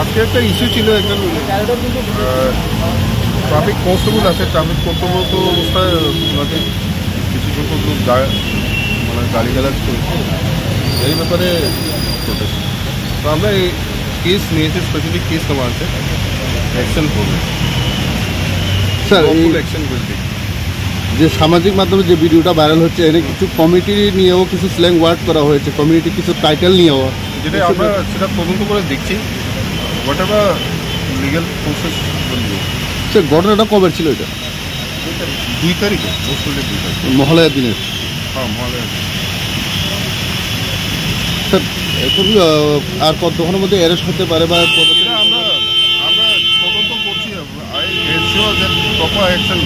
আজকে একটা ইস্যু ছিল, একটা ট্রাফিক কনস্টেবল আছে, ট্রাফিক কর্তব্যরত অবস্থায় কিছু সংখ্যক লোক মানে গালিগালাজ করেছে, এই ব্যাপারে প্রোটেস্ট। তো আমরা এই কেস নিয়েছি, স্পেশালি কেস নেওয়া আছে, অ্যাকশন করবে স্যার, অ্যাকশন করবে। যে সামাজিক মাধ্যমে যে ভিডিওটা ভাইরাল হচ্ছে, এনে কিছু কমিটি নিয়েও কিছু স্ল্যাং ওয়ার্ড করা হয়েছে, কমিউনিটি কিছু টাইটেল নিয়েও, যেটা আমরা সেটা তদন্ত করে দেখছি, what ever legal process. Sir ঘটনাটা কবে ছিল? এটা 2 তারিখে, পোস্টলের 2 তারিখ, মহালয়ার দিনের। হ্যাঁ, মহালয়ার। স্যার এখন আর কতক্ষণের মধ্যে অ্যারেস্ট হতে পারে বা আমরা তদন্ত করছি, I ensure that proper action